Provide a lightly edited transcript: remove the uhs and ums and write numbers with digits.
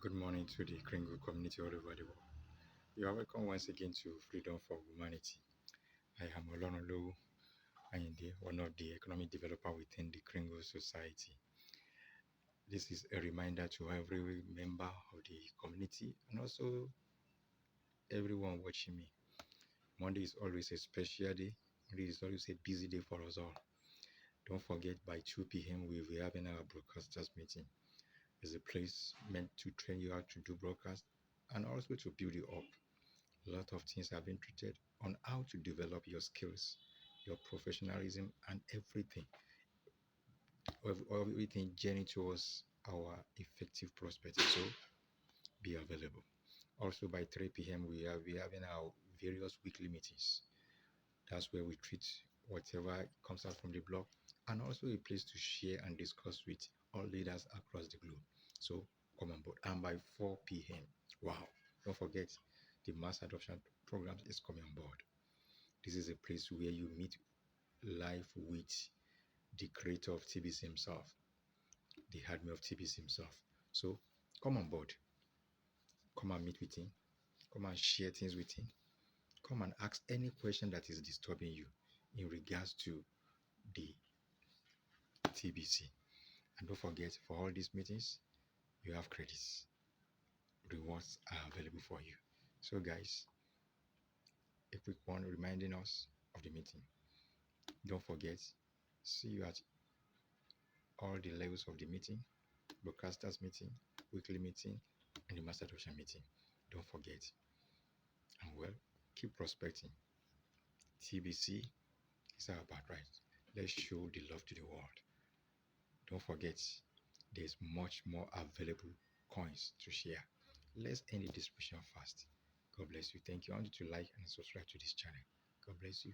Good morning to the Kringle community all over the world. You are welcome once again to Freedom for Humanity. I am Olonolo Ayinde, one of the economic developer within the Kringle Society. This is a reminder to every member of the community and also everyone watching me. Monday is always a special day. Monday is always a busy day for us all. Don't forget, by 2 p.m. we will be having our broadcasters meeting. It's a place meant to train you how to do broadcast and also to build you up. A lot of things have been treated on how to develop your skills, your professionalism, and everything journey towards our effective prospects. So be available. Also by 3 p.m. we will be having our various weekly meetings. That's where we treat whatever comes out from the blog and also a place to share and discuss with all leaders across the globe. So come on board. And by 4 p.m. Wow, don't forget the mass adoption program is coming on board. This is a place where you meet live with the creator of TBC himself, the admin of TBC himself. So come on board. Come and meet with him. Come and share things with him. Come and ask any question that is disturbing you in regards to the TBC. And don't forget, for all these meetings, you have credits. Rewards are available for you. So guys, a quick one reminding us of the meeting. Don't forget, see you at all the levels of the meeting, broadcasters meeting, weekly meeting, and the master adoption meeting. Don't forget. And well, keep prospecting. TBC is our birthright. Let's show the love to the world. Don't forget, there's much more available coins to share. Let's end the distribution fast. God bless you. Thank you. I want you to like and subscribe to this channel. God bless you.